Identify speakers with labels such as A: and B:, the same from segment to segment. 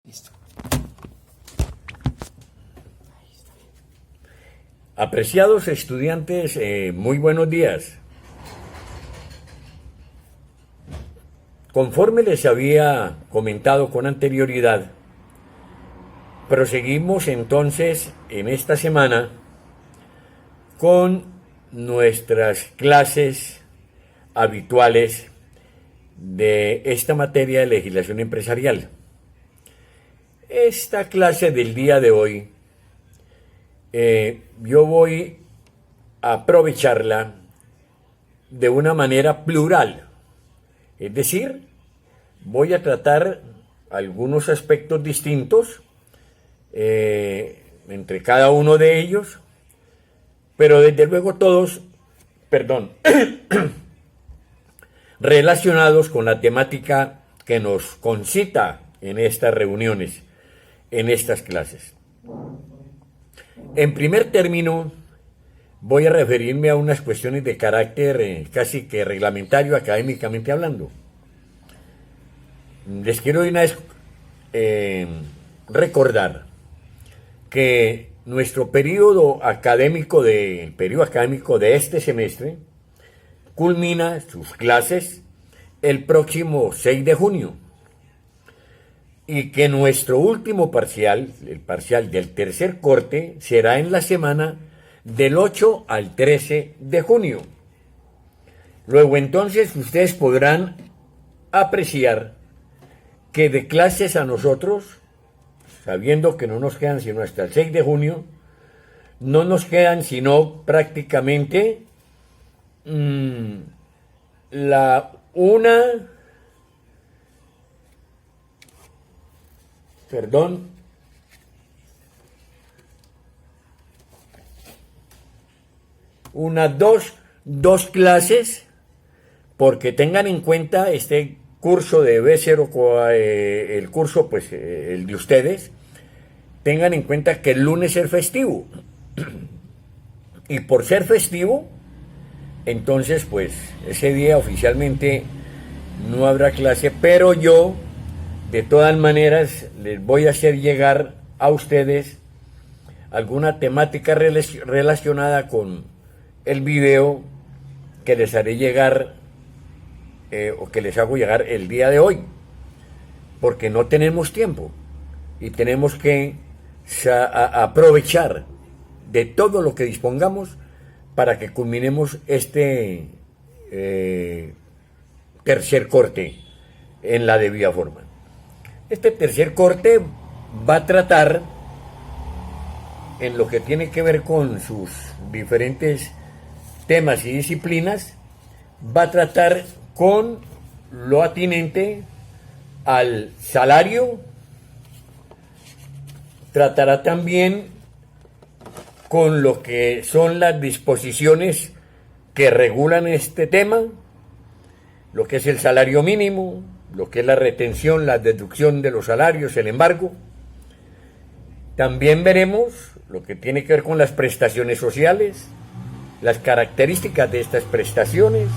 A: Listo.
B: Apreciados estudiantes, muy buenos días. Conforme les había comentado con anterioridad, proseguimos entonces en esta semana con nuestras clases habituales de esta materia de legislación empresarial. Esta clase del día de hoy, yo voy a aprovecharla de una manera plural, es decir, voy a tratar algunos aspectos distintos entre cada uno de ellos, pero desde luego todos, relacionados con la temática que nos concita en estas reuniones, en estas clases. En primer término, voy a referirme a unas cuestiones de carácter casi que reglamentario, académicamente hablando. Les quiero de una vez recordar que nuestro periodo académico de este semestre culmina sus clases el próximo 6 de junio. Y que nuestro último parcial, el parcial del tercer corte, será en la semana del 8 al 13 de junio. Luego entonces ustedes podrán apreciar que de clases a nosotros, sabiendo que no nos quedan sino hasta el 6 de junio, no nos quedan sino prácticamente dos clases, porque tengan en cuenta este curso de B0, el curso, pues el de ustedes, tengan en cuenta que el lunes es festivo, y por ser festivo, entonces pues ese día oficialmente no habrá clase, pero yo de todas maneras les voy a hacer llegar a ustedes alguna temática relacionada con el video que les haré llegar o que les hago llegar el día de hoy, porque no tenemos tiempo y tenemos que aprovechar de todo lo que dispongamos para que culminemos este tercer corte en la debida forma. Este tercer corte va a tratar, en lo que tiene que ver con sus diferentes temas y disciplinas, va a tratar con lo atinente al salario, tratará también con lo que son las disposiciones que regulan este tema, lo que es el salario mínimo, lo que es la retención, la deducción de los salarios, el embargo. También veremos lo que tiene que ver con las prestaciones sociales, las características de estas prestaciones.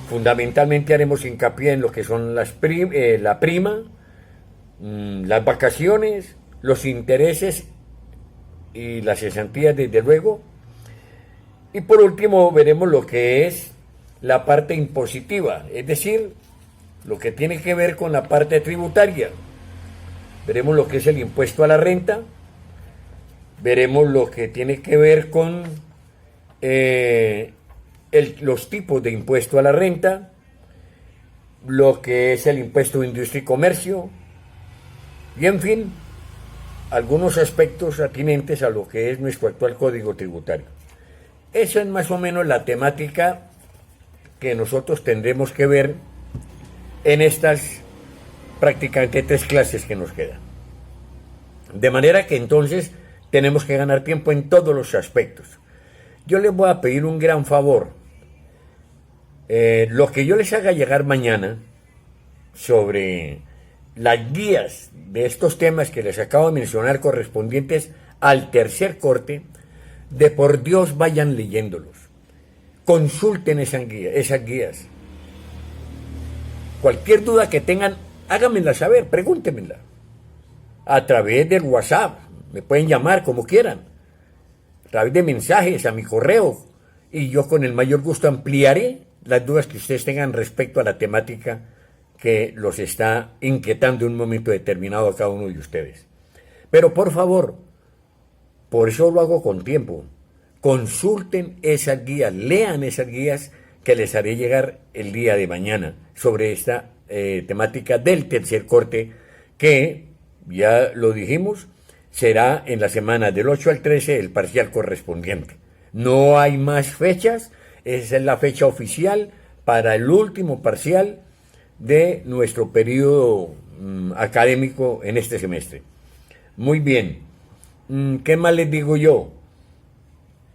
B: Fundamentalmente haremos hincapié en lo que son la prima, las vacaciones, los intereses y las cesantías, desde luego. Y por último veremos lo que es la parte impositiva, es decir, lo que tiene que ver con la parte tributaria. Veremos lo que es el impuesto a la renta, veremos lo que tiene que ver con los tipos de impuesto a la renta, lo que es el impuesto de industria y comercio, y en fin, algunos aspectos atinentes a lo que es nuestro actual código tributario. Esa es más o menos la temática que nosotros tendremos que ver en estas prácticamente 3 clases que nos quedan. De manera que entonces tenemos que ganar tiempo en todos los aspectos. Yo les voy a pedir un gran favor. Lo que yo les haga llegar mañana sobre las guías de estos temas que les acabo de mencionar correspondientes al tercer corte, de por Dios vayan leyéndolos. Consulten esas guías. Cualquier duda que tengan, háganmela saber, pregúntenmela. a través del WhatsApp, me pueden llamar como quieran, a través de mensajes a mi correo, y yo con el mayor gusto ampliaré las dudas que ustedes tengan respecto a la temática que los está inquietando en un momento determinado a cada uno de ustedes. Pero por favor, por eso lo hago con tiempo, consulten esas guías, lean esas guías que les haré llegar el día de mañana sobre esta temática del tercer corte, que, ya lo dijimos, será en la semana del 8 al 13 el parcial correspondiente. No hay más fechas, esa es la fecha oficial para el último parcial de nuestro periodo académico en este semestre. Muy bien, ¿qué más les digo yo?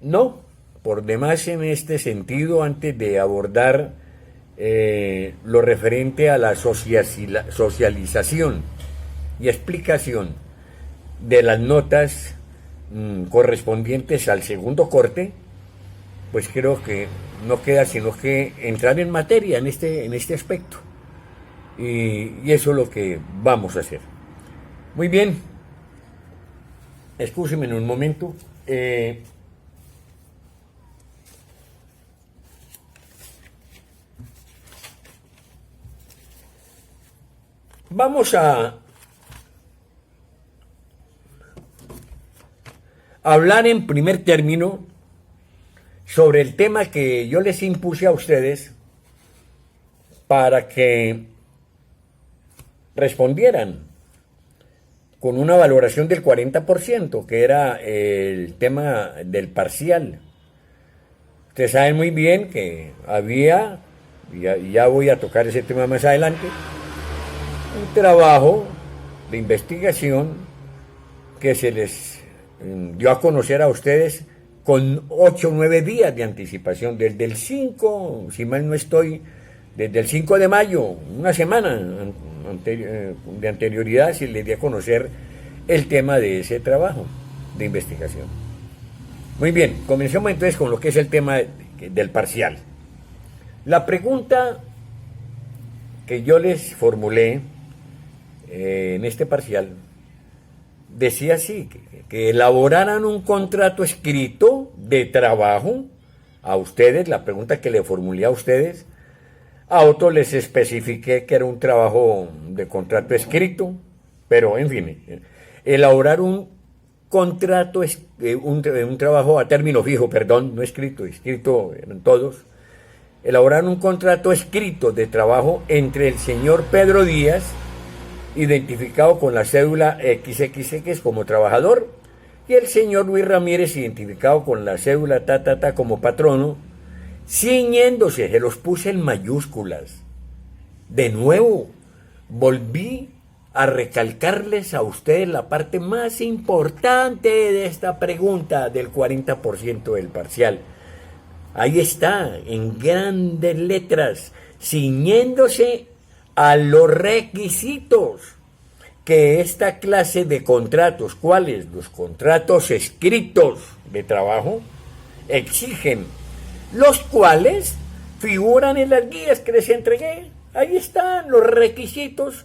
B: No, por demás en este sentido, antes de abordar lo referente a la socialización y explicación de las notas correspondientes al segundo corte, pues creo que no queda sino que entrar en materia en este aspecto. Y eso es lo que vamos a hacer. Muy bien, excúsenme en un momento. Vamos a hablar en primer término sobre el tema que yo les impuse a ustedes para que respondieran con una valoración del 40%, que era el tema del parcial. Ustedes saben muy bien que había, y ya voy a tocar ese tema más adelante, un trabajo de investigación que se les dio a conocer a ustedes con 8 o 9 días de anticipación, desde el 5, si mal no estoy, desde el 5 de mayo, una semana de anterioridad, se les dio a conocer el tema de ese trabajo de investigación. Muy bien, comencemos entonces con lo que es el tema del parcial. La pregunta que yo les formulé en este parcial decía así, que elaboraran un contrato escrito de trabajo a ustedes, la pregunta que le formulé a ustedes, a otros les especifiqué que era un trabajo de contrato escrito, pero en fin, elaborar un contrato, un trabajo a término fijo, perdón, no escrito, escrito eran todos, elaborar un contrato escrito de trabajo entre el señor Pedro Díaz, identificado con la cédula XXX como trabajador, y el señor Luis Ramírez, identificado con la cédula como patrono, ciñéndose, se los puse en mayúsculas. De nuevo, volví a recalcarles a ustedes la parte más importante de esta pregunta del 40% del parcial. Ahí está, en grandes letras, ciñéndose a los requisitos que esta clase de contratos, ¿cuáles? Los contratos escritos de trabajo, exigen, los cuales figuran en las guías que les entregué. Ahí están los requisitos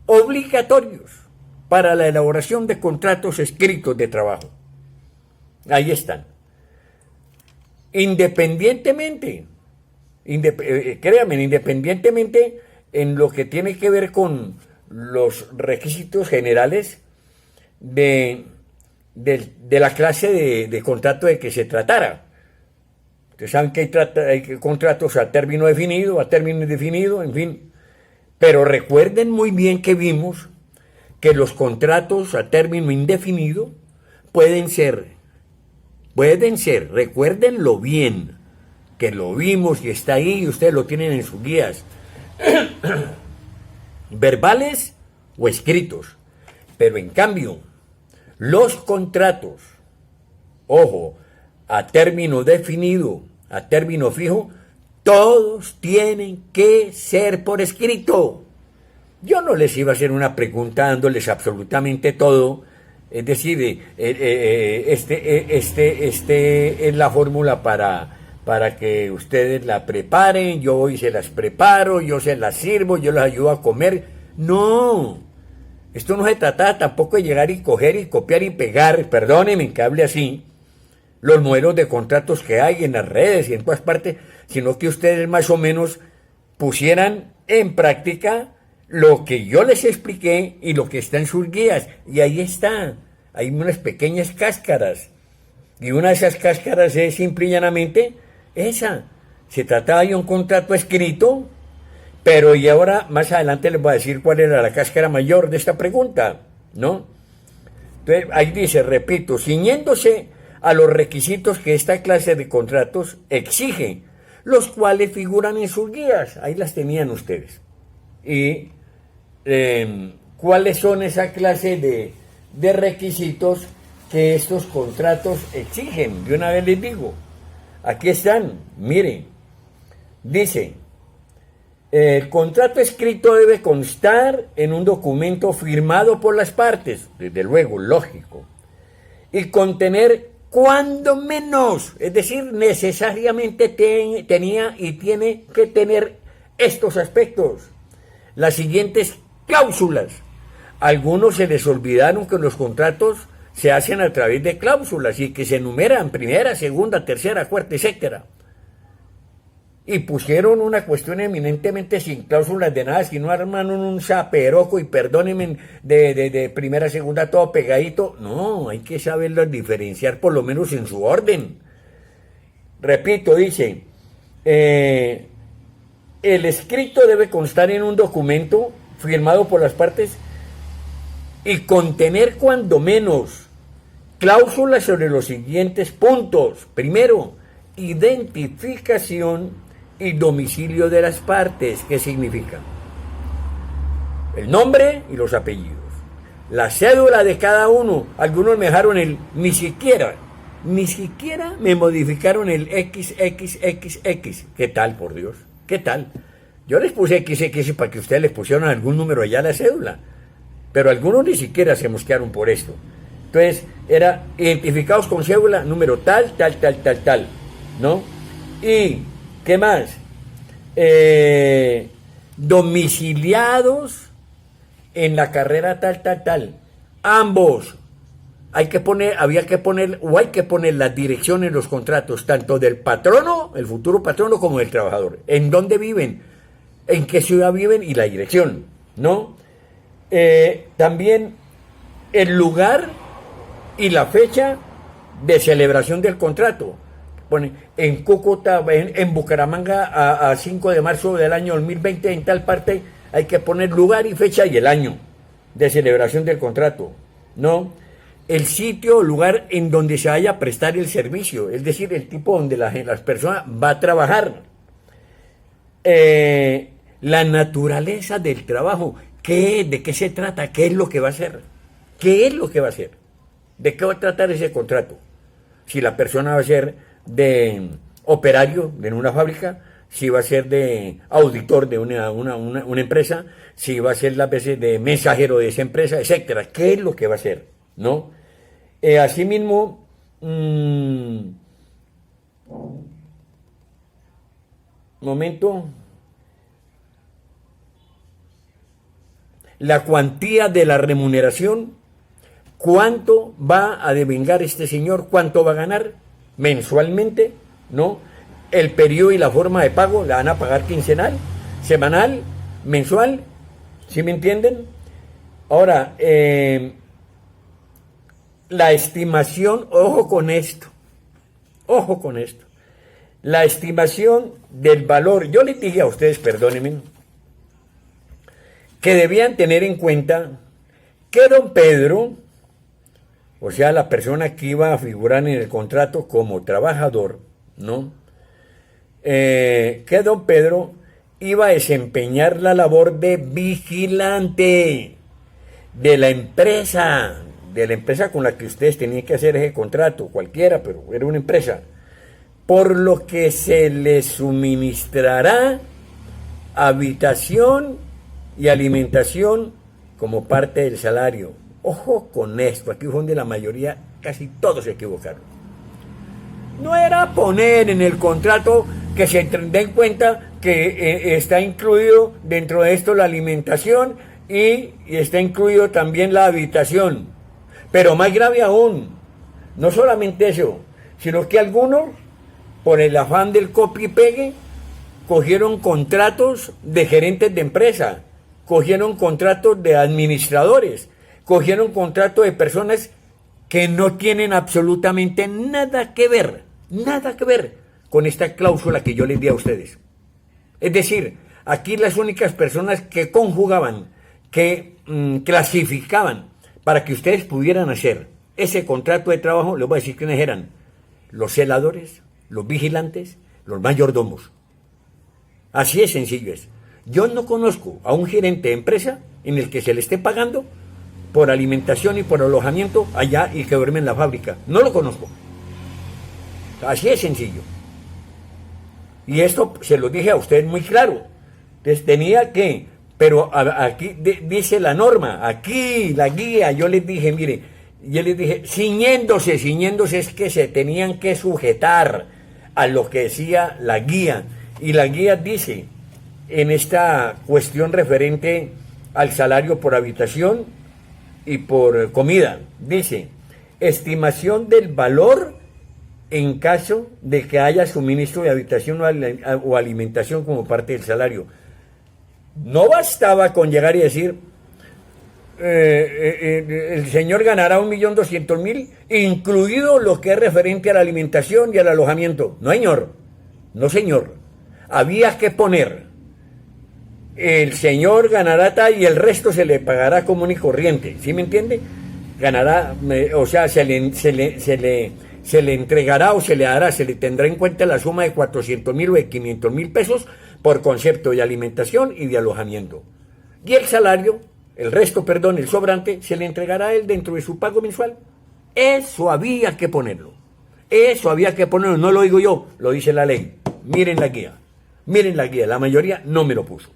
B: obligatorios para la elaboración de contratos escritos de trabajo. Ahí están. Independientemente, créanme, independientemente en lo que tiene que ver con los requisitos generales de la clase de contrato de que se tratara. Ustedes saben que hay contratos a término definido, a término indefinido, en fin. Pero recuerden muy bien que vimos que los contratos a término indefinido pueden ser, recuérdenlo bien, que lo vimos y está ahí y ustedes lo tienen en sus guías, verbales o escritos. Pero en cambio, los contratos, ojo, a término definido, a término fijo, todos tienen que ser por escrito. Yo no les iba a hacer una pregunta dándoles absolutamente todo, es decir, es la fórmula para que ustedes la preparen, yo hoy se las preparo, yo se las sirvo, yo les ayudo a comer. No, Esto no se trata tampoco de llegar y coger y copiar y pegar, perdónenme que hable así, los modelos de contratos que hay en las redes y en todas partes, sino que ustedes más o menos pusieran en práctica lo que yo les expliqué y lo que está en sus guías. Y ahí está, hay unas pequeñas cáscaras. Y una de esas cáscaras es simple y llanamente esa. Se trataba de un contrato escrito, pero y ahora más adelante les voy a decir cuál era la cáscara mayor de esta pregunta, ¿no? Entonces ahí dice, repito, ciñéndose a los requisitos que esta clase de contratos exige, los cuales figuran en sus guías, ahí las tenían ustedes. Y cuáles son esa clase de requisitos que estos contratos exigen. De una vez les digo, aquí están, miren, dice, el contrato escrito debe constar en un documento firmado por las partes, desde luego, lógico, y contener cuando menos, es decir, necesariamente tenía y tiene que tener estos aspectos, las siguientes cláusulas. A algunos se les olvidaron que los contratos se hacen a través de cláusulas y que se enumeran primera, segunda, tercera, cuarta, etcétera. Y pusieron una cuestión eminentemente sin cláusulas de nada, sino arman un zaperoco y perdónenme de primera, segunda, todo pegadito. No, hay que saberlos diferenciar por lo menos en su orden. Repito, dice, el escrito debe constar en un documento firmado por las partes y contener cuando menos cláusulas sobre los siguientes puntos. Primero, identificación y domicilio de las partes. ¿Qué significa? El nombre y los apellidos. La cédula de cada uno. Algunos me dejaron ni siquiera me modificaron el XXXX. ¿Qué tal, por Dios? ¿Qué tal? Yo les puse XX para que ustedes les pusieran algún número allá a la cédula. Pero algunos ni siquiera se mosquearon por esto. Entonces, era identificados con cédula, número tal, ¿no? Y, ¿qué más? Domiciliados en la carrera tal. Ambos. Había que poner las direcciones en los contratos, tanto del patrono, el futuro patrono, como del trabajador. En dónde viven, en qué ciudad viven y la dirección, ¿no? También el lugar y la fecha de celebración del contrato. Pone en Cúcuta, en Bucaramanga, a 5 de marzo del año 2020, en tal parte, hay que poner lugar y fecha y el año de celebración del contrato, ¿no? El sitio o lugar en donde se vaya a prestar el servicio, es decir, el tipo donde las personas va a trabajar. La naturaleza del trabajo. ¿De qué se trata? ¿Qué es lo que va a hacer? ¿Qué es lo que va a hacer? ¿De qué va a tratar ese contrato? Si la persona va a ser de operario en una fábrica, si va a ser de auditor de una empresa, si va a ser las veces de mensajero de esa empresa, etcétera. ¿Qué es lo que va a hacer? ¿No? Asimismo, momento. La cuantía de la remuneración, cuánto va a devengar este señor, cuánto va a ganar mensualmente, ¿no? El periodo y la forma de pago, la van a pagar quincenal, semanal, mensual, ¿sí me entienden? Ahora, la estimación, ojo con esto, la estimación del valor, yo les dije a ustedes, perdónenme, que debían tener en cuenta que don Pedro, o sea, la persona que iba a figurar en el contrato como trabajador, ¿no? Que don Pedro iba a desempeñar la labor de vigilante de la empresa con la que ustedes tenían que hacer ese contrato, cualquiera, pero era una empresa, por lo que se les suministrará habitación y alimentación como parte del salario. Ojo con esto, aquí fue donde la mayoría, casi todos se equivocaron. No era poner en el contrato que se den cuenta que está incluido dentro de esto la alimentación y está incluido también la habitación. Pero más grave aún, no solamente eso, sino que algunos, por el afán del copy y pegue, cogieron contratos de gerentes de empresa, cogieron contratos de administradores, cogieron contratos de personas que no tienen absolutamente nada que ver con esta cláusula que yo les di a ustedes. Es decir, aquí las únicas personas que conjugaban, que clasificaban para que ustedes pudieran hacer ese contrato de trabajo, les voy a decir quiénes eran: los celadores, los vigilantes, los mayordomos. Así de sencillo es. Yo no conozco a un gerente de empresa en el que se le esté pagando por alimentación y por alojamiento allá y que duerme en la fábrica. No lo conozco. Así de sencillo. Y esto se lo dije a usted muy claro. Entonces tenía que, pero aquí dice la norma, aquí la guía, yo les dije, mire, ciñéndose es que se tenían que sujetar a lo que decía la guía. Y la guía dice, en esta cuestión referente al salario por habitación y por comida, dice, estimación del valor en caso de que haya suministro de habitación o alimentación como parte del salario. No bastaba con llegar y decir, el señor ganará 1.200.000, incluido lo que es referente a la alimentación y al alojamiento. No, señor. No, señor. Había que poner, el señor ganará tal y el resto se le pagará común y corriente. ¿Sí me entiende? Ganará, o sea, se le entregará o se le dará, se le tendrá en cuenta la suma de 400.000 o de 500.000 pesos por concepto de alimentación y de alojamiento. Y el salario, el sobrante, se le entregará a él dentro de su pago mensual. Eso había que ponerlo. No lo digo yo, lo dice la ley. Miren la guía, la mayoría no me lo puso.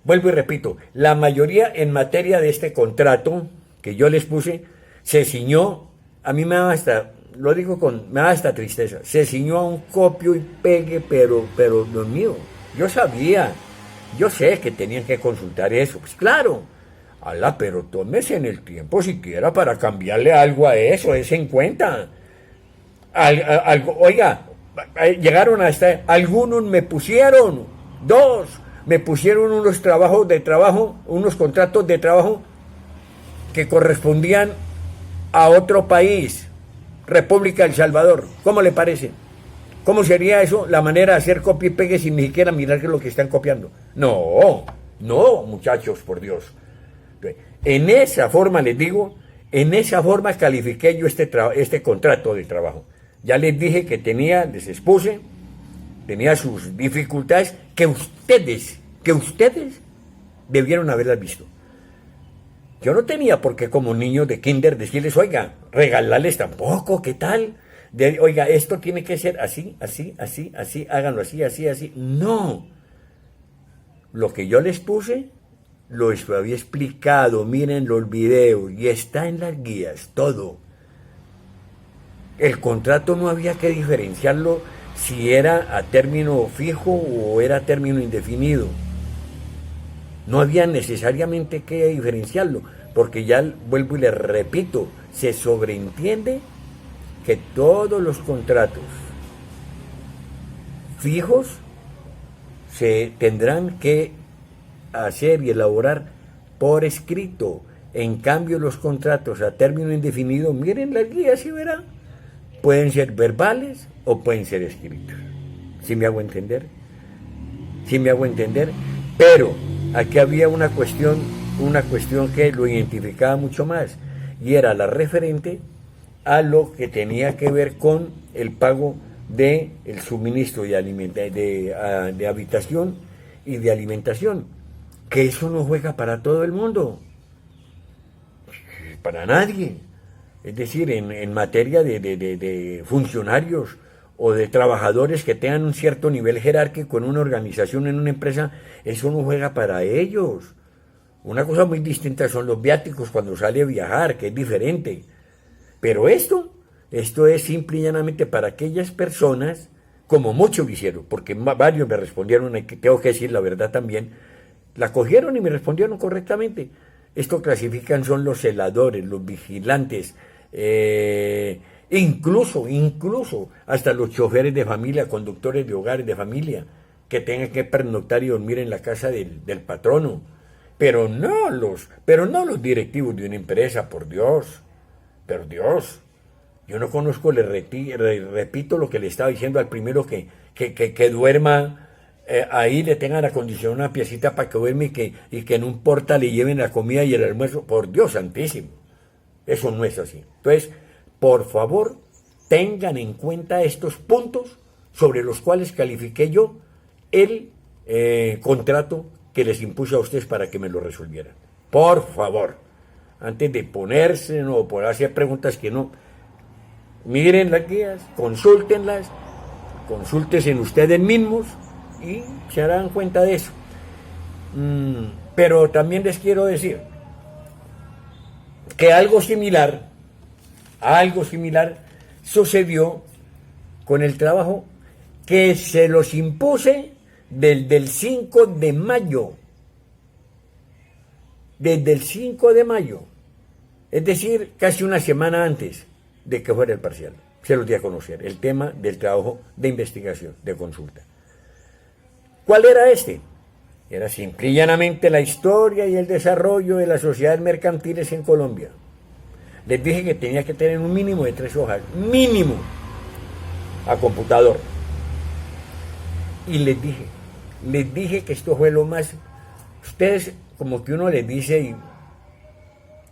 B: Vuelvo y repito, la mayoría en materia de este contrato que yo les puse, se ciñó, a mí me da hasta, me da hasta tristeza, se ciñó a un copio y pegue, pero Dios mío, yo sé que tenían que consultar eso, pues claro, pero tómese en el tiempo siquiera para cambiarle algo a eso, es en cuenta. Oiga, llegaron hasta, algunos me pusieron unos contratos de trabajo que correspondían a otro país, República del Salvador. ¿Cómo le parece? ¿Cómo sería eso la manera de hacer copia y pegue sin ni siquiera mirar qué es lo que están copiando? No, muchachos, por Dios. En esa forma, les digo, califiqué yo este contrato de trabajo. Ya les dije que les expuse, tenía sus dificultades que ustedes debieron haberlas visto. Yo no tenía por qué como niño de kinder decirles, oiga, regalarles tampoco, ¿qué tal? Oiga, esto tiene que ser así, háganlo así. No. Lo que yo les puse, lo había explicado, miren los videos, y está en las guías, todo. El contrato no había que diferenciarlo si era a término fijo o era a término indefinido. No había necesariamente que diferenciarlo, porque ya vuelvo y les repito, se sobreentiende que todos los contratos fijos se tendrán que hacer y elaborar por escrito. En cambio, los contratos a término indefinido, miren las guías y verán, pueden ser verbales o pueden ser escritos. ¿Sí me hago entender? Pero aquí había una cuestión que lo identificaba mucho más, y era la referente a lo que tenía que ver con el pago del suministro de habitación y de alimentación, que eso no juega para todo el mundo, para nadie. Es decir, en materia de funcionarios o de trabajadores que tengan un cierto nivel jerárquico en una organización, en una empresa, eso no juega para ellos. Una cosa muy distinta son los viáticos cuando sale a viajar, que es diferente. Pero esto es simple y llanamente para aquellas personas, como muchos lo hicieron, porque varios me respondieron, que tengo que decir la verdad también, La cogieron y me respondieron correctamente. Esto clasifican son los celadores, los vigilantes, incluso hasta los choferes de familia, conductores de hogares de familia, que tengan que pernoctar y dormir en la casa del patrono. Pero no los directivos de una empresa, por Dios. Por Dios. Yo no conozco, le repito lo que le estaba diciendo al primero que duerma. Ahí le tengan acondicionada una piecita para que duerme y que en un porta le lleven la comida y el almuerzo. Por Dios santísimo, eso no es así. Entonces, por favor, tengan en cuenta estos puntos sobre los cuales califiqué yo el contrato que les impuse a ustedes para que me lo resolvieran. Por favor, antes de ponerse o por hacer preguntas que no, miren las guías, consúltenlas, consúltense en ustedes mismos y se darán cuenta de eso. Pero también les quiero decir que algo similar sucedió con el trabajo que se los impuse desde el 5 de mayo. Desde el 5 de mayo. Es decir, casi una semana antes de que fuera el parcial. Se los di a conocer, el tema del trabajo de investigación, de consulta. ¿Cuál era este? Era simple y llanamente la historia y el desarrollo de las sociedades mercantiles en Colombia. Les dije que tenía que tener un mínimo de 3 hojas, mínimo, a computador. Y les dije que esto fue lo más... Ustedes, como que uno les dice, y,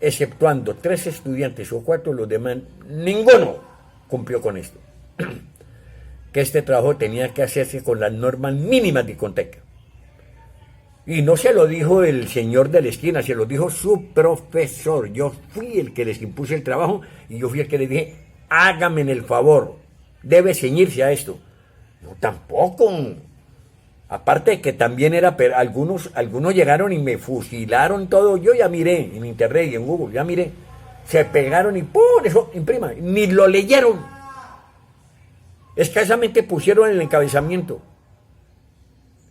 B: exceptuando 3 estudiantes o 4, los demás, ninguno cumplió con esto. Que este trabajo tenía que hacerse con las normas mínimas de Icontec. Y no se lo dijo el señor de la esquina, se lo dijo su profesor. Yo fui el que les impuse el trabajo y yo fui el que les dije, hágame el favor, debe ceñirse a esto. No, tampoco. Aparte de que también era, pero algunos llegaron y me fusilaron todo. Yo ya miré en internet y en Google, ya miré. Se pegaron y ¡pum! Eso, imprima. Ni lo leyeron. Escasamente pusieron el encabezamiento.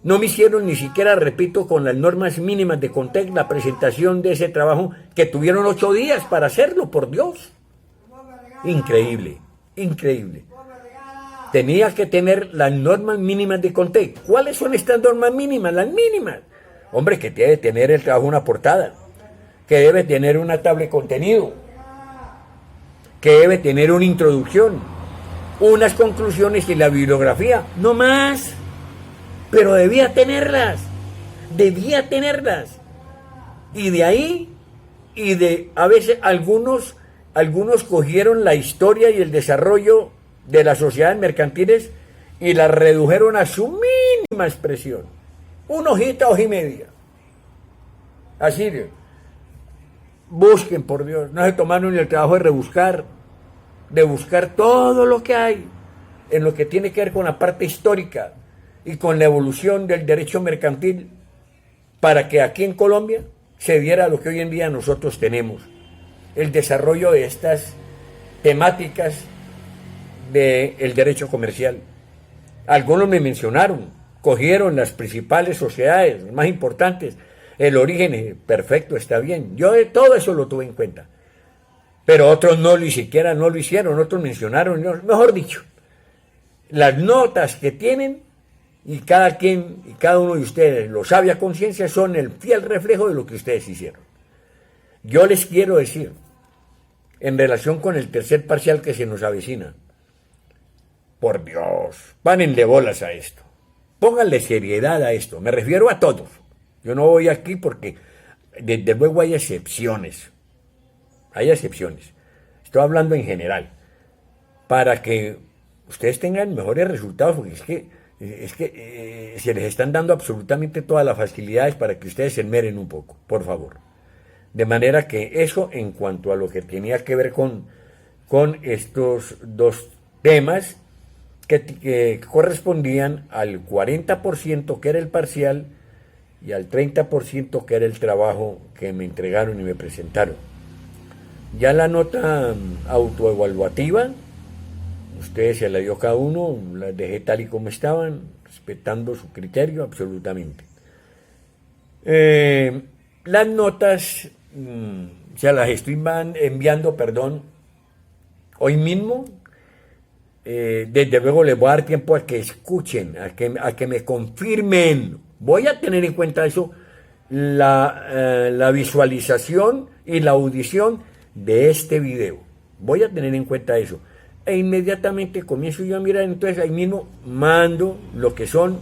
B: No me hicieron ni siquiera, repito, con las normas mínimas de Contec, la presentación de ese trabajo, que tuvieron 8 días para hacerlo, por Dios. Increíble, increíble. Tenía que tener las normas mínimas de Contec. ¿Cuáles son estas normas mínimas? Las mínimas. Hombre, que debe tener el trabajo una portada, que debe tener una tabla de contenido, que debe tener una introducción, unas conclusiones y la bibliografía, no más. Pero debía tenerlas. Y de ahí, a veces algunos cogieron la historia y el desarrollo de las sociedades mercantiles y la redujeron a su mínima expresión. Una hojita, hoja y media. Así de, busquen, por Dios, no se tomaron el trabajo de buscar todo lo que hay en lo que tiene que ver con la parte histórica y con la evolución del derecho mercantil para que aquí en Colombia se diera lo que hoy en día nosotros tenemos, el desarrollo de estas temáticas del derecho comercial. Algunos me mencionaron, cogieron las principales sociedades más importantes, el origen, perfecto, está bien, yo todo eso lo tuve en cuenta, pero otros ni siquiera no lo hicieron, otros mencionaron, mejor dicho, las notas que tienen, y cada quien y cada uno de ustedes lo sabe a conciencia, son el fiel reflejo de lo que ustedes hicieron. Yo les quiero decir, en relación con el tercer parcial que se nos avecina, por Dios, párenle bolas a esto, pónganle seriedad a esto, me refiero a todos. Yo no voy aquí porque desde luego hay excepciones, estoy hablando en general, para que ustedes tengan mejores resultados, porque es que se les están dando absolutamente todas las facilidades para que ustedes se esmeren un poco, por favor. De manera que eso en cuanto a lo que tenía que ver con estos 2 temas que correspondían al 40% que era el parcial y al 30% que era el trabajo que me entregaron y me presentaron. Ya la nota autoevaluativa, ustedes se la dio cada uno, las dejé tal y como estaban, respetando su criterio absolutamente. Las notas se las estoy enviando, hoy mismo. Desde luego les voy a dar tiempo a que escuchen, a que me confirmen. Voy a tener en cuenta eso, la visualización y la audición de este video. Voy a tener en cuenta eso. E inmediatamente comienzo yo a mirar, entonces ahí mismo mando lo que son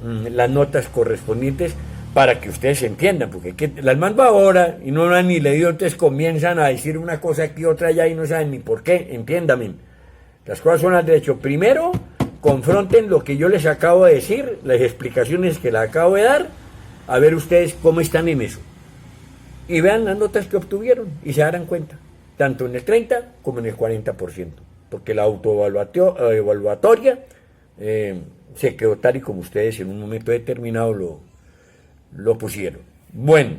B: las notas correspondientes para que ustedes entiendan, porque las mando ahora y no han ni leído, entonces comienzan a decir una cosa aquí, otra allá y no saben ni por qué, entiéndame. Las cosas son al derecho. Primero, confronten lo que yo les acabo de decir, las explicaciones que les acabo de dar, a ver ustedes cómo están en eso. Y vean las notas que obtuvieron y se darán cuenta, tanto en el 30 como en el 40%, porque la autoevaluatoria se quedó tal y como ustedes en un momento determinado lo pusieron. Bueno,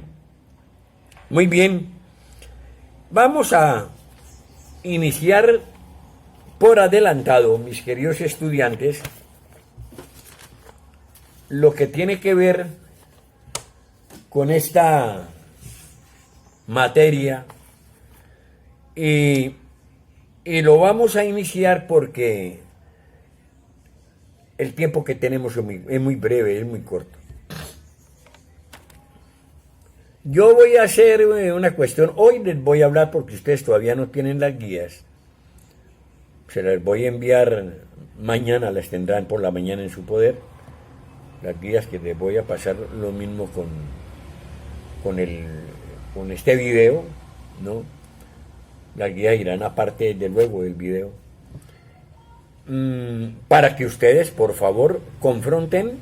B: muy bien, vamos a iniciar por adelantado, mis queridos estudiantes, lo que tiene que ver con esta materia y lo vamos a iniciar porque el tiempo que tenemos es muy breve, es muy corto. Yo voy a hacer una cuestión, hoy les voy a hablar porque ustedes todavía no tienen las guías, se las voy a enviar mañana, las tendrán por la mañana en su poder, las guías que les voy a pasar lo mismo con este video, ¿no? Las guías irán aparte, desde luego, del video, para que ustedes, por favor, confronten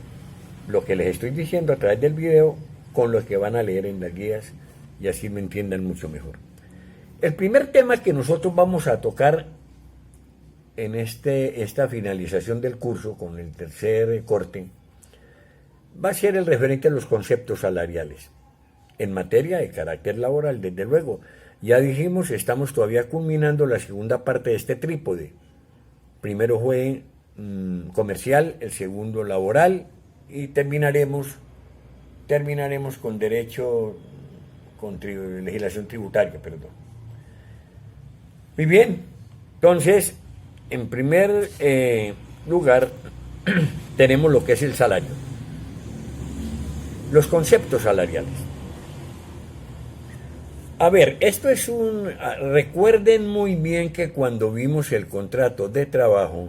B: lo que les estoy diciendo a través del video con lo que van a leer en las guías y así me entiendan mucho mejor. El primer tema que nosotros vamos a tocar en esta finalización del curso, con el tercer corte, va a ser el referente a los conceptos salariales en materia de carácter laboral. Desde luego, ya dijimos, estamos todavía culminando la segunda parte de este trípode. Primero fue comercial, el segundo laboral y terminaremos con derecho, con legislación tributaria, perdón. Muy bien, entonces, en primer lugar, tenemos lo que es el salario. Los conceptos salariales. A ver, esto es recuerden muy bien que cuando vimos el contrato de trabajo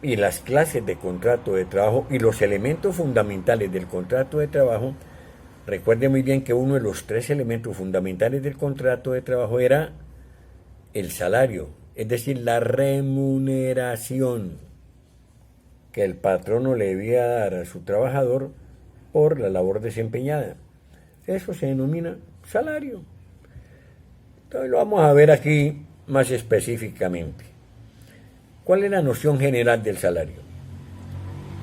B: y las clases de contrato de trabajo y los elementos fundamentales del contrato de trabajo, recuerden muy bien que uno de los tres elementos fundamentales del contrato de trabajo era el salario, es decir, la remuneración que el patrono le debía dar a su trabajador por la labor desempeñada. Eso se denomina salario. Entonces lo vamos a ver aquí más específicamente. ¿Cuál es la noción general del salario?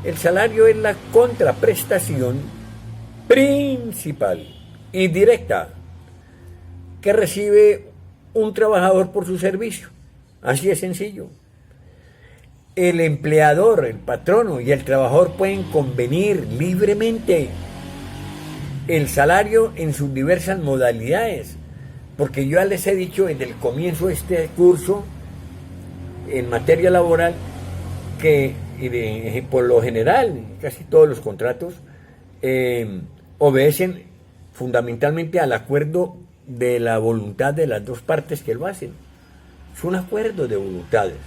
B: El salario es la contraprestación principal y directa que recibe un trabajador por su servicio. Así es sencillo. El empleador, el patrono y el trabajador pueden convenir libremente el salario en sus diversas modalidades, porque yo ya les he dicho desde el comienzo de este curso en materia laboral que por lo general casi todos los contratos obedecen fundamentalmente al acuerdo de la voluntad de las dos partes que lo hacen. Es un acuerdo de voluntades.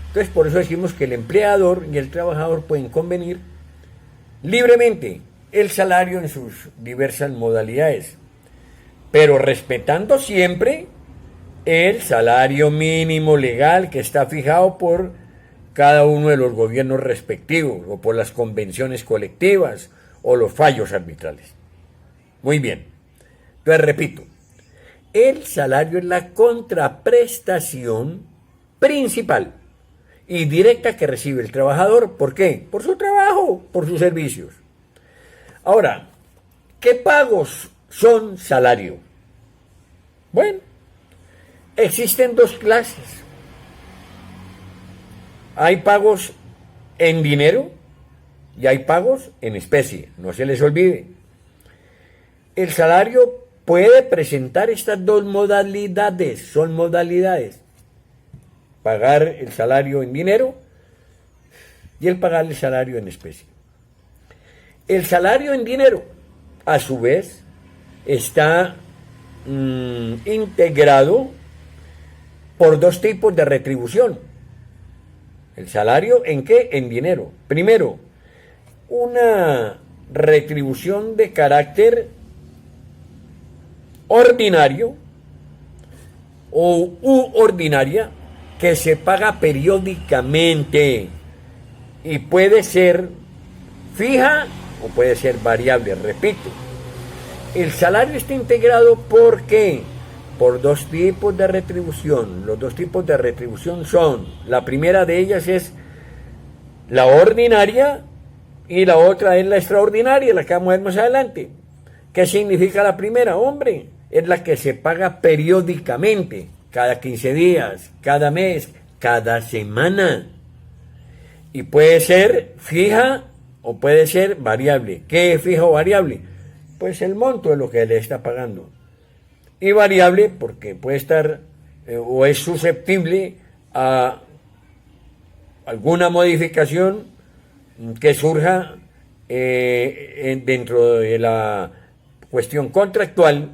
B: Entonces por eso decimos que el empleador y el trabajador pueden convenir libremente el salario en sus diversas modalidades, pero respetando siempre el salario mínimo legal que está fijado por cada uno de los gobiernos respectivos o por las convenciones colectivas o los fallos arbitrales. Muy bien. Entonces repito, el salario es la contraprestación principal y directa que recibe el trabajador. ¿Por qué? Por su trabajo, por sus servicios. Ahora, ¿qué pagos son salario? Bueno, existen dos clases. Hay pagos en dinero y hay pagos en especie, no se les olvide. El salario puede presentar estas dos modalidades, son modalidades: pagar el salario en dinero y el pagar el salario en especie. El salario en dinero, a su vez, está integrado por dos tipos de retribución. ¿El salario en qué? En dinero. Primero, una retribución de carácter ordinario u ordinaria que se paga periódicamente y puede ser fija o puede ser variable. Repito, el salario está integrado porque por dos tipos de retribución. Los dos tipos de retribución son, la primera de ellas es la ordinaria y la otra es la extraordinaria, la que vamos a ver más adelante. ¿Qué significa la primera? Hombre, es la que se paga periódicamente, cada 15 días, cada mes, cada semana. Y puede ser fija o puede ser variable. ¿Qué es fija o variable? Pues el monto de lo que le está pagando. Y variable porque puede estar o es susceptible a alguna modificación que surja dentro de la cuestión contractual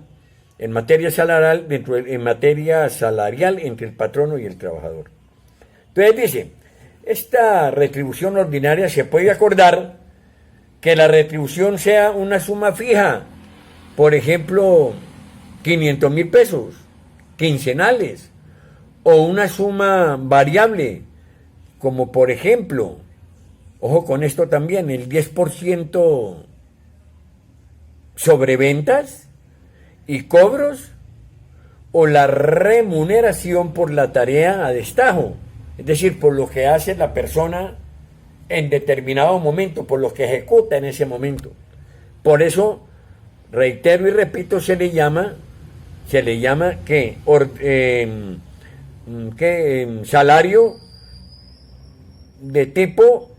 B: en materia salarial, en materia salarial entre el patrono y el trabajador. Entonces dice, esta retribución ordinaria se puede acordar que la retribución sea una suma fija, por ejemplo, 500,000 pesos quincenales, o una suma variable, como por ejemplo, ojo con esto también, el 10% sobre ventas y cobros, o la remuneración por la tarea a destajo, es decir, por lo que hace la persona en determinado momento, por lo que ejecuta en ese momento. Por eso, reitero y repito, se le llama salario de tipo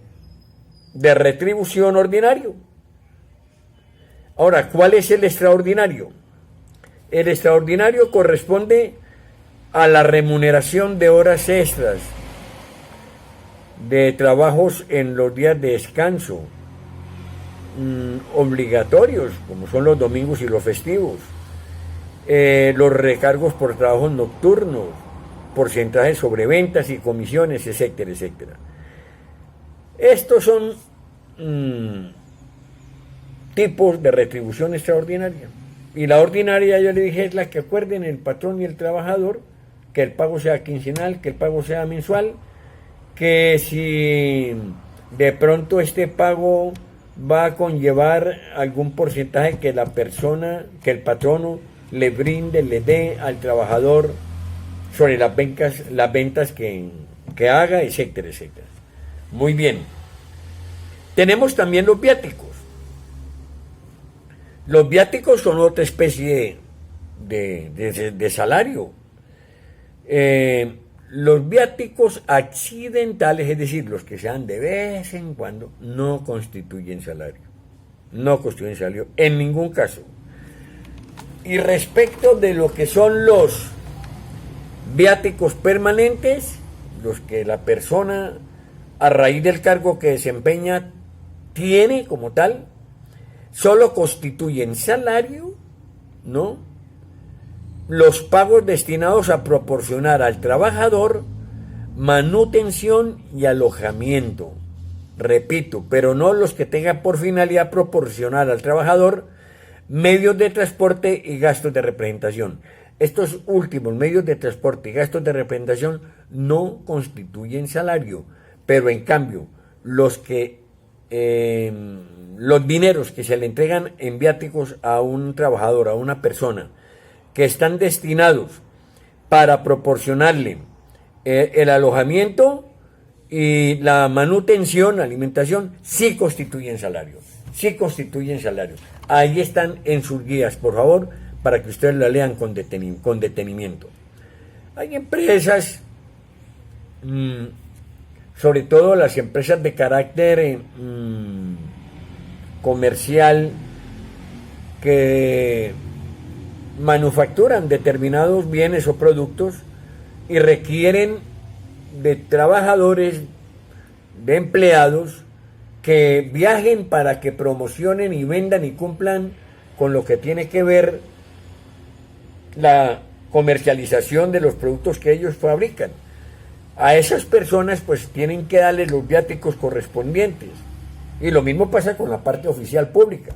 B: de retribución ordinario. Ahora, ¿cuál es el extraordinario? El extraordinario corresponde a la remuneración de horas extras, de trabajos en los días de descanso obligatorios, como son los domingos y los festivos, los recargos por trabajos nocturnos, porcentajes sobre ventas y comisiones, etcétera, etcétera. Estos son tipos de retribución extraordinaria. Y la ordinaria, yo le dije, es la que acuerden el patrón y el trabajador, que el pago sea quincenal, que el pago sea mensual, que si de pronto este pago va a conllevar algún porcentaje que la persona, que el patrono le brinde, le dé al trabajador sobre las ventas que haga, etcétera, etcétera. Muy bien. Tenemos también los viáticos. Los viáticos son otra especie de salario. Los viáticos accidentales, es decir, los que se dan de vez en cuando, no constituyen salario. No constituyen salario en ningún caso. Y respecto de lo que son los viáticos permanentes, los que la persona, a raíz del cargo que desempeña, tiene como tal, solo constituyen salario, ¿no?, los pagos destinados a proporcionar al trabajador manutención y alojamiento. Repito, pero no los que tengan por finalidad proporcionar al trabajador medios de transporte y gastos de representación. Estos últimos medios de transporte y gastos de representación no constituyen salario, pero en cambio los dineros que se le entregan en viáticos a un trabajador, a una persona, que están destinados para proporcionarle el alojamiento y la manutención, alimentación, sí constituyen salario. Sí constituyen salario. Ahí están en sus guías, por favor, para que ustedes la lean con detenimiento. Hay empresas sobre todo las empresas de carácter comercial que manufacturan determinados bienes o productos y requieren de trabajadores, de empleados que viajen para que promocionen y vendan y cumplan con lo que tiene que ver la comercialización de los productos que ellos fabrican. A esas personas pues tienen que darles los viáticos correspondientes. Y lo mismo pasa con la parte oficial pública.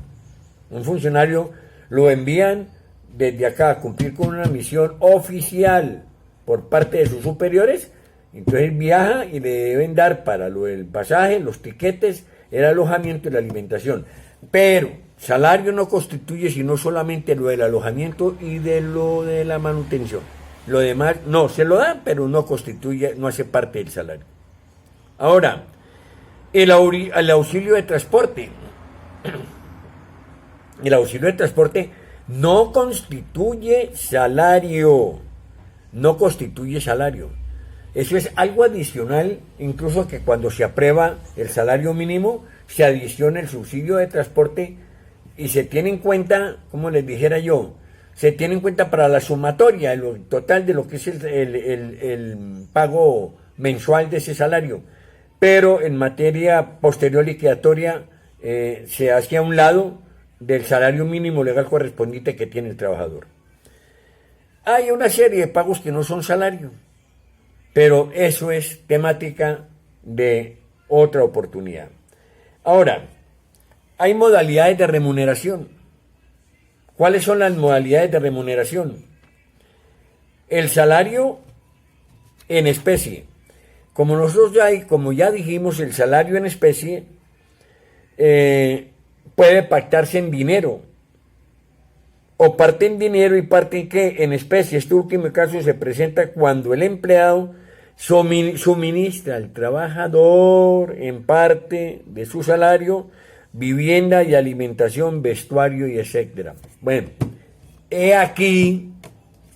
B: Un funcionario lo envían desde acá a cumplir con una misión oficial por parte de sus superiores, entonces viaja y le deben dar para lo del pasaje, los tiquetes, el alojamiento y la alimentación. Pero salario no constituye sino solamente lo del alojamiento y de lo de la manutención. Lo demás no, se lo dan, pero no constituye, no hace parte del salario. Ahora, el auxilio de transporte. El auxilio de transporte no constituye salario. No constituye salario. Eso es algo adicional, incluso que cuando se aprueba el salario mínimo, se adiciona el subsidio de transporte y se tiene en cuenta, como les dijera yo, se tiene en cuenta para la sumatoria, el total de lo que es el pago mensual de ese salario. Pero en materia posterior liquidatoria se hace a un lado del salario mínimo legal correspondiente que tiene el trabajador. Hay una serie de pagos que no son salario, pero eso es temática de otra oportunidad. Ahora, hay modalidades de remuneración. ¿Cuáles son las modalidades de remuneración? El salario en especie. Como nosotros como ya dijimos, el salario en especie puede pactarse en dinero, o parte en dinero y parte en ¿qué? En especie. Este último caso se presenta cuando el empleado suministra al trabajador en parte de su salario vivienda y alimentación, vestuario y etcétera. Bueno, he aquí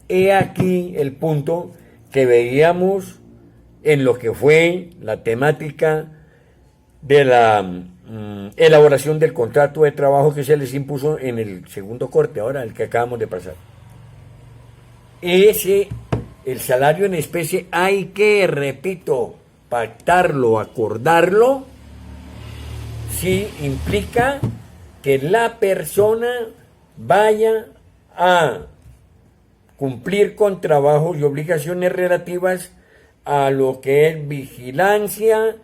B: el punto que veíamos en lo que fue la temática de la elaboración del contrato de trabajo que se les impuso en el segundo corte, ahora el que acabamos de pasar. El salario en especie hay que, repito, pactarlo, acordarlo, si implica que la persona vaya a cumplir con trabajos y obligaciones relativas a lo que es vigilancia,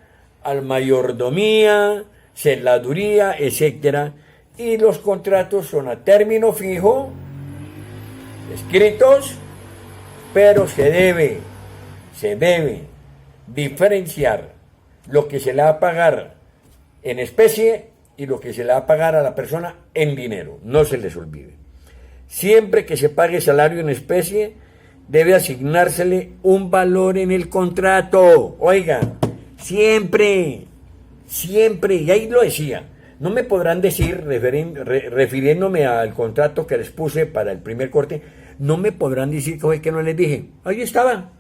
B: al mayordomía, celaduría, etcétera, y los contratos son a término fijo, escritos, pero se debe diferenciar lo que se le va a pagar en especie y lo que se le va a pagar a la persona en dinero. No se les olvide. Siempre que se pague salario en especie, debe asignársele un valor en el contrato. Oiga, siempre, y ahí lo decía. No me podrán decir, refiriéndome al contrato que les puse para el primer corte, no me podrán decir que no les dije. Ahí estaba.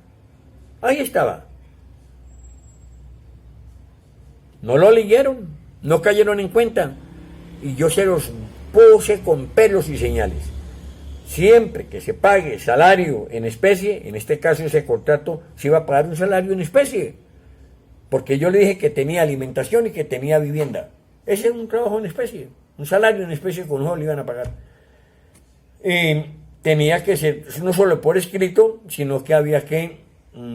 B: No lo leyeron, no cayeron en cuenta. Y yo se los puse con pelos y señales. Siempre que se pague salario en especie, en este caso ese contrato se iba a pagar un salario en especie. Porque yo le dije que tenía alimentación y que tenía vivienda. Ese es un trabajo en especie, un salario en especie con ojo le iban a pagar. Tenía que ser no solo por escrito, sino que había que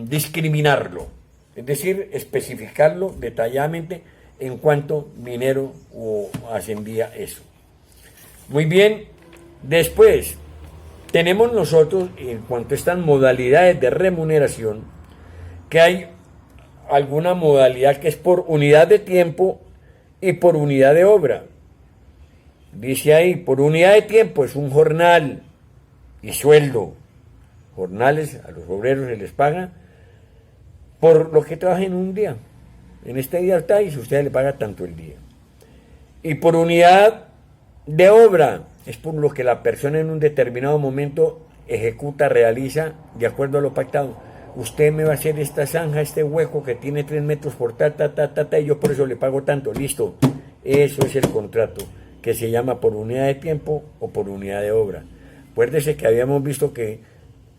B: discriminarlo, es decir, especificarlo detalladamente en cuánto dinero ascendía eso. Muy bien, después tenemos nosotros, en cuanto a estas modalidades de remuneración, que hay alguna modalidad que es por unidad de tiempo y por unidad de obra. Dice ahí, por unidad de tiempo es un jornal y sueldo. Jornales a los obreros se les paga por lo que trabajen en un día. En este día está y si usted le paga tanto el día. Y por unidad de obra es por lo que la persona en un determinado momento ejecuta, realiza de acuerdo a lo pactado. usted me va a hacer esta zanja, este hueco que tiene 3 metros por y yo por eso le pago tanto, listo. Eso es el contrato, que se llama por unidad de tiempo o por unidad de obra. Acuérdese que habíamos visto que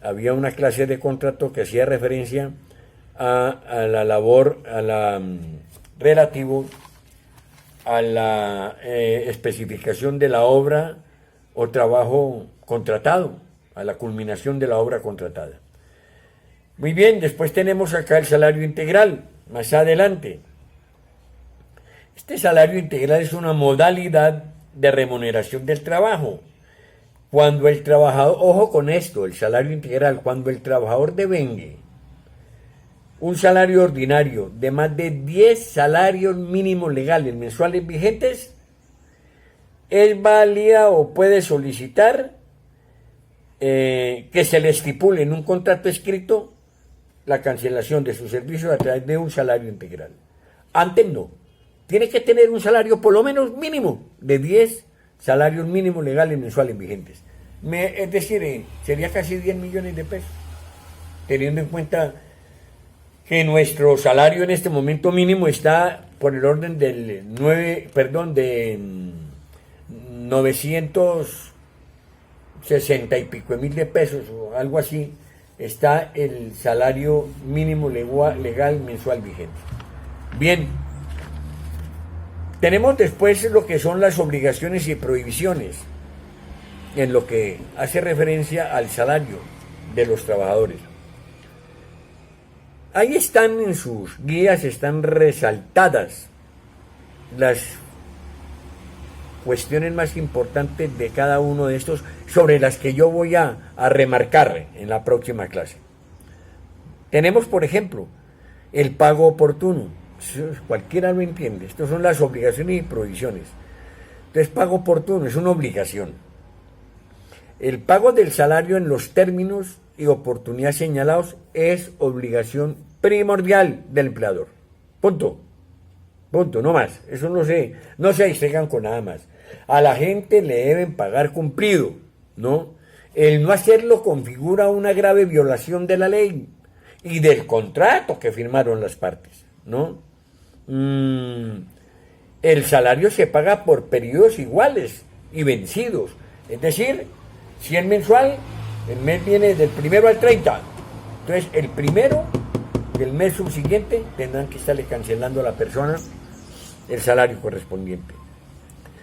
B: había una clase de contrato que hacía referencia a la labor, relativo a la especificación de la obra o trabajo contratado, a la culminación de la obra contratada. Muy bien, después tenemos acá el salario integral, más adelante. Este salario integral es una modalidad de remuneración del trabajo. Cuando el trabajador, ojo con esto, el salario integral, cuando el trabajador devengue un salario ordinario de más de 10 salarios mínimos legales mensuales vigentes, es válida o puede solicitar que se le estipule en un contrato escrito la cancelación de sus servicios a través de un salario integral. Antes no. Tiene que tener un salario por lo menos mínimo de 10 salarios mínimos legales mensuales vigentes. Es decir, sería casi 10 millones de pesos, teniendo en cuenta que nuestro salario en este momento mínimo está por el orden de 960 y pico mil de pesos o algo así, está el salario mínimo legal mensual vigente. Bien, tenemos después lo que son las obligaciones y prohibiciones en lo que hace referencia al salario de los trabajadores. Ahí están en sus guías, están resaltadas las cuestiones más importantes de cada uno de estos, sobre las que yo voy a remarcar en la próxima clase. Tenemos, por ejemplo, el pago oportuno. Cualquiera lo entiende. Estas son las obligaciones y prohibiciones. Entonces, pago oportuno es una obligación. El pago del salario en los términos y oportunidades señalados es obligación primordial del empleador. Punto, no más. Eso no se distraigan con nada más. A la gente le deben pagar cumplido, ¿no? El no hacerlo configura una grave violación de la ley y del contrato que firmaron las partes, ¿no? El salario se paga por periodos iguales y vencidos, es decir, si es mensual, el mes viene del 1 al 30. Entonces, el primero del mes subsiguiente tendrán que estarle cancelando a la persona el salario correspondiente.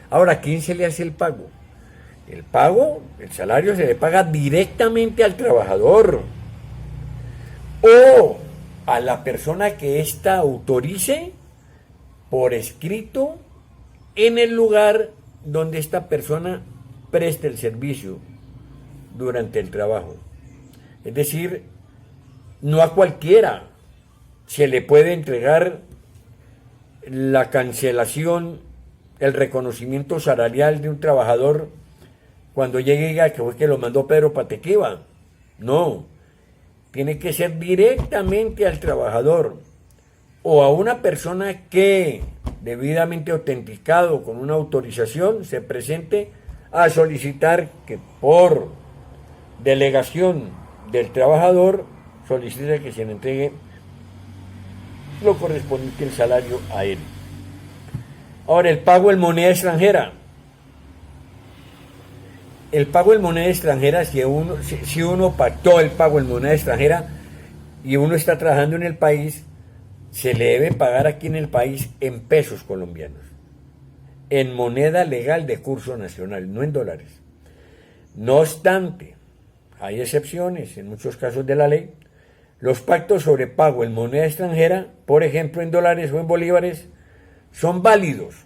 B: Ahora, ¿a quién se le hace el pago? El salario se le paga directamente al trabajador o a la persona que ésta autorice por escrito en el lugar donde esta persona preste el servicio durante el trabajo. Es decir, no a cualquiera se le puede entregar la cancelación, el reconocimiento salarial de un trabajador cuando llegue y diga que fue que lo mandó Pedro Patequiva. No, tiene que ser directamente al trabajador o a una persona que, debidamente autenticado con una autorización, se presente a solicitar que por delegación del trabajador solicite que se le entregue lo correspondiente el salario a él. Ahora, el pago en moneda extranjera. El pago en moneda extranjera, si uno pactó el pago en moneda extranjera y uno está trabajando en el país, se le debe pagar aquí en el país en pesos colombianos, en moneda legal de curso nacional, no en dólares. No obstante, hay excepciones en muchos casos de la ley. Los pactos sobre pago en moneda extranjera, por ejemplo en dólares o en bolívares, son válidos,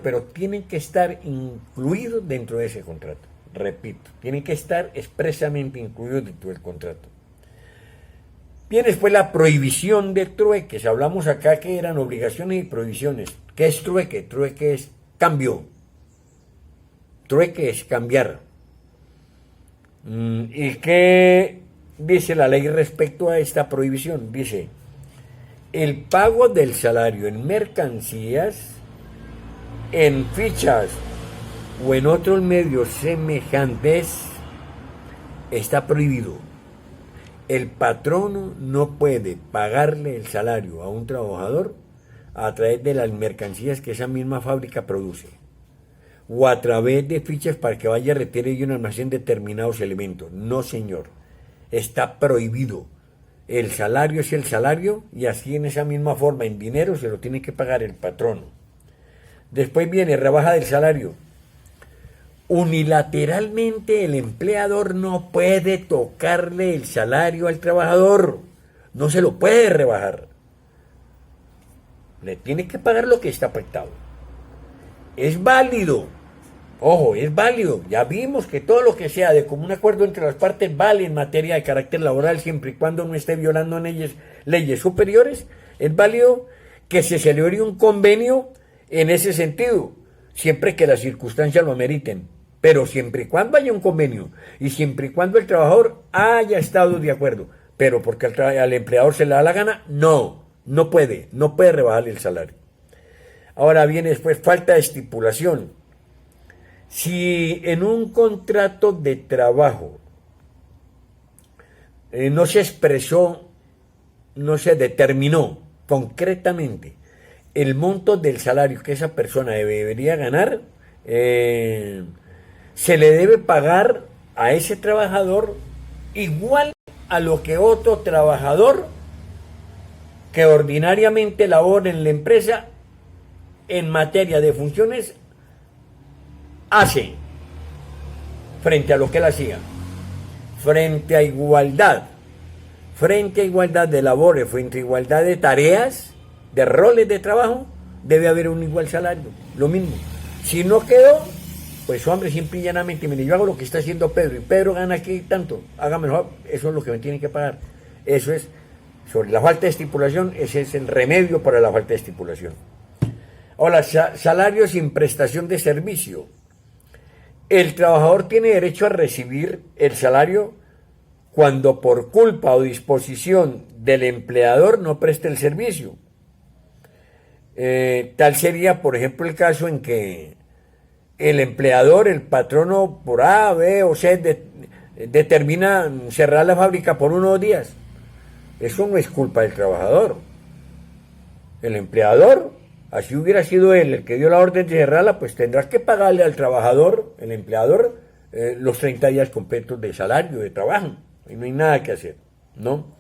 B: pero tienen que estar incluidos dentro de ese contrato. Repito, tienen que estar expresamente incluidos dentro del contrato. Bien, después la prohibición de trueques. Hablamos acá que eran obligaciones y prohibiciones. ¿Qué es trueque? Trueque es cambio. Trueque es cambiar. ¿Y qué dice la ley respecto a esta prohibición? Dice, el pago del salario en mercancías, en fichas o en otros medios semejantes está prohibido. El patrono no puede pagarle el salario a un trabajador a través de las mercancías que esa misma fábrica produce, o a través de fichas para que vaya a retire y un almacén determinados elementos. No, señor. Está prohibido. El salario es el salario y así en esa misma forma, en dinero, se lo tiene que pagar el patrono. Después viene rebaja del salario. Unilateralmente el empleador no puede tocarle el salario al trabajador. No se lo puede rebajar. Le tiene que pagar lo que está pactado. Es válido. Ojo, es válido. Ya vimos que todo lo que sea de común acuerdo entre las partes vale en materia de carácter laboral siempre y cuando no esté violando leyes superiores. Es válido que se celebre un convenio en ese sentido, siempre que las circunstancias lo ameriten. Pero siempre y cuando haya un convenio y siempre y cuando el trabajador haya estado de acuerdo. Pero porque al empleador se le da la gana, no puede rebajarle el salario. Ahora viene después falta de estipulación. Si en un contrato de trabajo no se expresó, no se determinó concretamente el monto del salario que esa persona debería ganar, se le debe pagar a ese trabajador igual a lo que otro trabajador que ordinariamente labora en la empresa en materia de funciones hace frente a lo que él hacía, frente a igualdad de labores, frente a igualdad de tareas, de roles de trabajo, debe haber un igual salario, lo mismo. Si no quedó, pues hombre, simple y llanamente, mire, yo hago lo que está haciendo Pedro, y Pedro gana aquí tanto, haga mejor, eso es lo que me tiene que pagar. Eso es, sobre la falta de estipulación, ese es el remedio para la falta de estipulación. Ahora, salario sin prestación de servicio. El trabajador tiene derecho a recibir el salario cuando por culpa o disposición del empleador no preste el servicio. Tal sería, por ejemplo, el caso en que el empleador, el patrono, por A, B o C, determina cerrar la fábrica por 1 o 2 días. Eso no es culpa del trabajador. El empleador, así hubiera sido él el que dio la orden de cerrarla, pues tendrá que pagarle al trabajador, el empleador, los 30 días completos de salario, de trabajo. Y no hay nada que hacer, ¿no?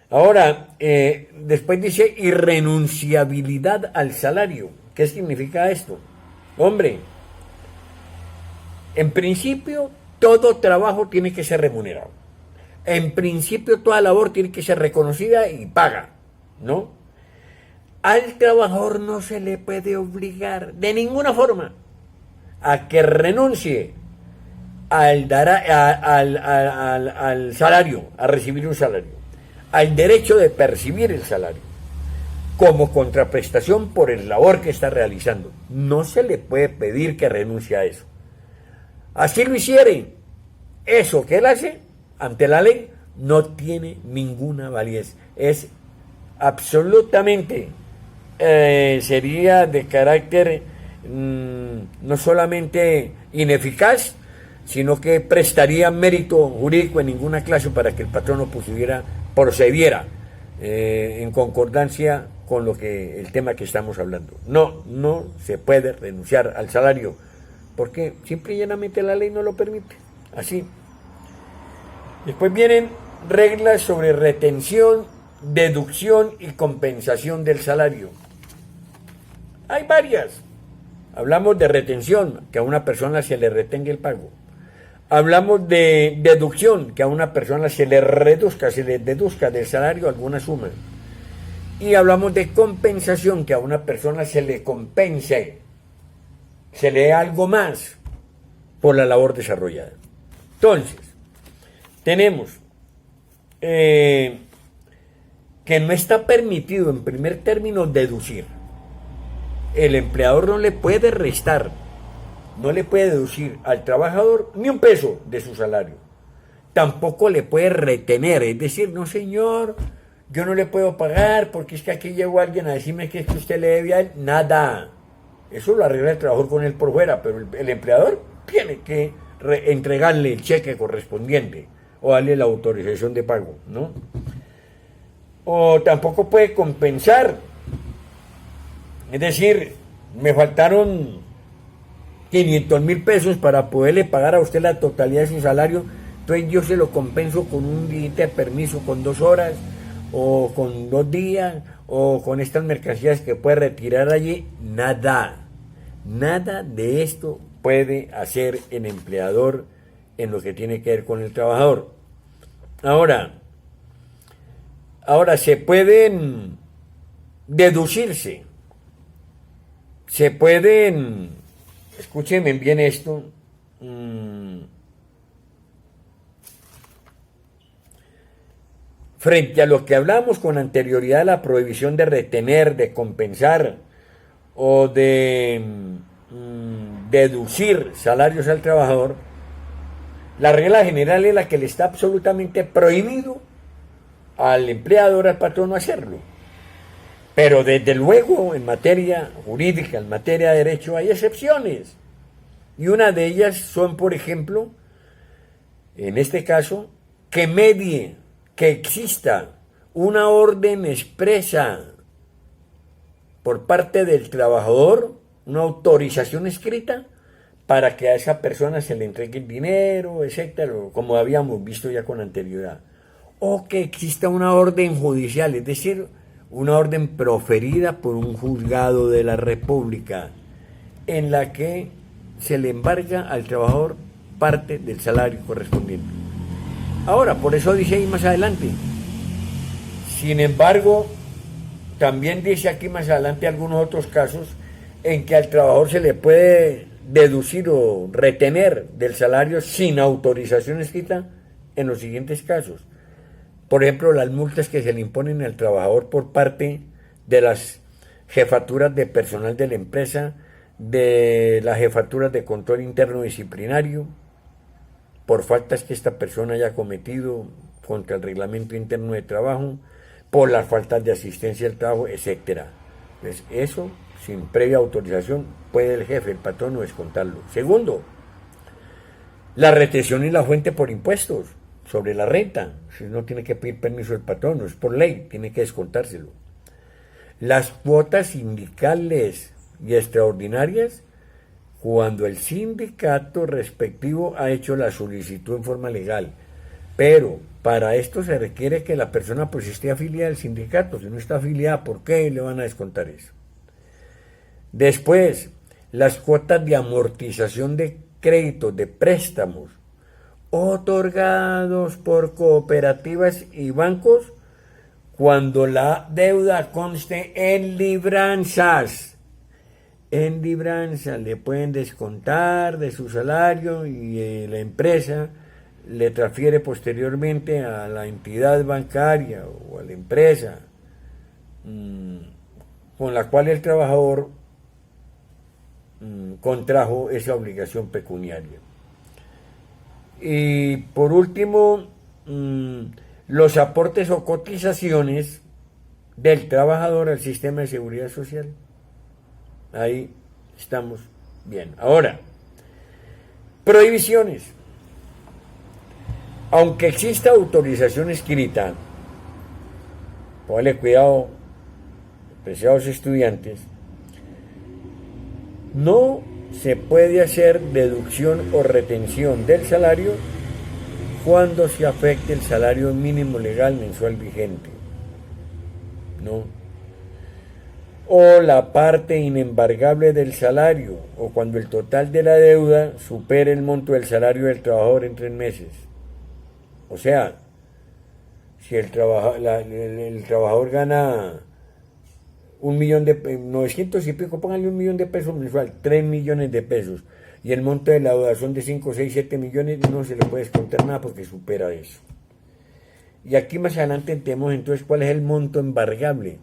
B: Ahora, después dice irrenunciabilidad al salario. ¿Qué significa esto? Hombre, en principio todo trabajo tiene que ser remunerado. En principio toda labor tiene que ser reconocida y paga, ¿no? Al trabajador no se le puede obligar de ninguna forma a que renuncie al salario, a recibir un salario, al derecho de percibir el salario, como contraprestación por el labor que está realizando. No se le puede pedir que renuncie a eso. Así lo hiciere, eso que él hace, ante la ley, no tiene ninguna validez. Es absolutamente, sería de carácter no solamente ineficaz, sino que prestaría mérito jurídico en ninguna clase para que el patrono procediera en concordancia con el tema que estamos hablando. No se puede renunciar al salario, porque simple y llanamente la ley no lo permite. Así. Después vienen reglas sobre retención, deducción y compensación del salario. Hay varias. Hablamos de retención, que a una persona se le retenga el pago. Hablamos de deducción, que a una persona se le deduzca del salario alguna suma. Y hablamos de compensación, que a una persona se le compense, se le dé algo más por la labor desarrollada. Entonces, tenemos que no está permitido en primer término deducir. El empleador no le puede restar, no le puede deducir al trabajador ni un peso de su salario. Tampoco le puede retener, es decir, no señor, yo no le puedo pagar porque es que aquí llegó alguien a decirme que es que usted le debe a él. Nada. Eso lo arregla el trabajador con él por fuera, pero el empleador tiene que entregarle el cheque correspondiente o darle la autorización de pago, ¿no? O tampoco puede compensar. Es decir, me faltaron 500.000 pesos para poderle pagar a usted la totalidad de su salario, entonces yo se lo compenso con un día de permiso, con 2 horas, o con 2 días, o con estas mercancías que puede retirar allí. Nada de esto puede hacer el empleador en lo que tiene que ver con el trabajador. Ahora se pueden deducirse, se pueden, escúchenme bien esto, frente a lo que hablamos con anterioridad, la prohibición de retener, de compensar o de deducir salarios al trabajador, la regla general es la que le está absolutamente prohibido al empleador, al patrono hacerlo. Pero desde luego en materia jurídica, en materia de derecho hay excepciones. Y una de ellas son, por ejemplo, en este caso, que medie, que exista una orden expresa por parte del trabajador, una autorización escrita, para que a esa persona se le entregue el dinero, etcétera, como habíamos visto ya con anterioridad. O que exista una orden judicial, es decir, una orden proferida por un juzgado de la República, en la que se le embarga al trabajador parte del salario correspondiente. Ahora, por eso dice ahí más adelante. Sin embargo, también dice aquí más adelante algunos otros casos en que al trabajador se le puede deducir o retener del salario sin autorización escrita en los siguientes casos. Por ejemplo, las multas que se le imponen al trabajador por parte de las jefaturas de personal de la empresa, de las jefaturas de control interno disciplinario, por faltas que esta persona haya cometido contra el reglamento interno de trabajo, por las faltas de asistencia al trabajo, etcétera. Pues eso, sin previa autorización, puede el jefe, el patrono, descontarlo. Segundo, la retención y la fuente por impuestos sobre la renta. Si no tiene que pedir permiso el patrono, es por ley, tiene que descontárselo. Las cuotas sindicales y extraordinarias, cuando el sindicato respectivo ha hecho la solicitud en forma legal. Pero para esto se requiere que la persona pues esté afiliada al sindicato. Si no está afiliada, ¿por qué le van a descontar eso? Después, las cuotas de amortización de créditos, de préstamos, otorgados por cooperativas y bancos, cuando la deuda conste en libranzas. En libranza le pueden descontar de su salario y la empresa le transfiere posteriormente a la entidad bancaria o a la empresa con la cual el trabajador contrajo esa obligación pecuniaria. Y por último, los aportes o cotizaciones del trabajador al sistema de seguridad social. Ahí estamos bien. Ahora, prohibiciones. Aunque exista autorización escrita, póngale cuidado, apreciados estudiantes, no se puede hacer deducción o retención del salario cuando se afecte el salario mínimo legal mensual vigente. No. O la parte inembargable del salario, o cuando el total de la deuda supere el monto del salario del trabajador en 3 meses. O sea, si el trabajador gana 900 y pico, pónganle 1 millón de pesos mensual, 3 millones de pesos, y el monto de la deuda son de 5, 6, 7 millones, no se le puede descontar nada porque supera eso. Y aquí más adelante entendemos entonces cuál es el monto embargable.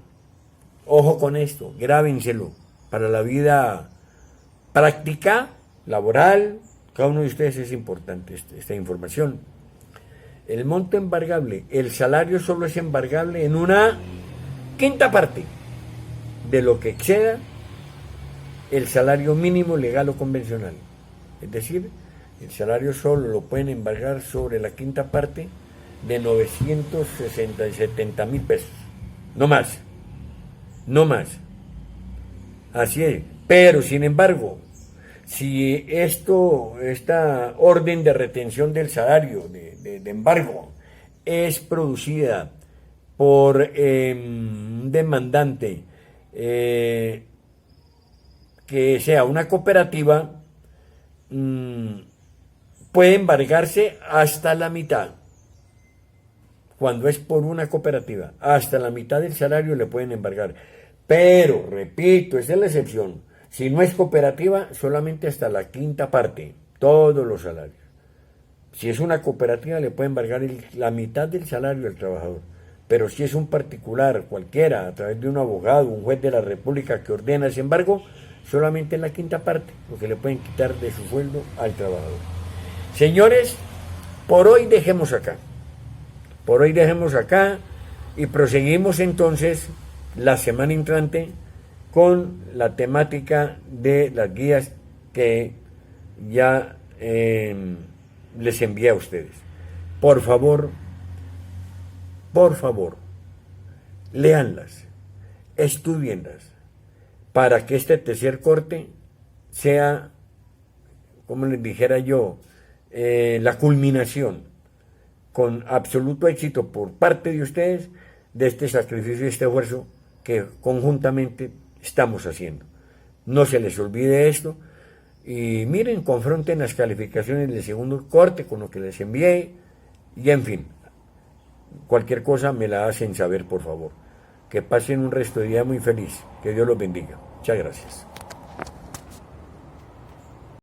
B: Ojo con esto, grábenselo para la vida práctica, laboral, cada uno de ustedes es importante esta información. El monto embargable, el salario solo es embargable en una quinta parte de lo que exceda el salario mínimo legal o convencional. Es decir, el salario solo lo pueden embargar sobre la quinta parte de 970 mil pesos. No más. No más. Así es. Pero, sin embargo, si esta orden de retención del salario, de embargo, es producida por un demandante que sea una cooperativa, puede embargarse hasta la mitad. Cuando es por una cooperativa, hasta la mitad del salario le pueden embargar. Pero, repito, esa es la excepción. Si no es cooperativa, solamente hasta la quinta parte, todos los salarios. Si es una cooperativa, le pueden embargar la mitad del salario al trabajador. Pero si es un particular, cualquiera, a través de un abogado, un juez de la República que ordena ese embargo, solamente en la quinta parte, lo que le pueden quitar de su sueldo al trabajador. Señores, por hoy dejemos acá. Por hoy dejemos acá y proseguimos entonces la semana entrante con la temática de las guías que ya les envié a ustedes. Por favor, léanlas, estudienlas, para que este tercer corte sea, como les dijera yo, la culminación con absoluto éxito por parte de ustedes de este sacrificio y este esfuerzo que conjuntamente estamos haciendo. No se les olvide esto y miren, confronten las calificaciones del segundo corte con lo que les envié y en fin, cualquier cosa me la hacen saber, por favor. Que pasen un resto de día muy feliz. Que Dios los bendiga. Muchas gracias.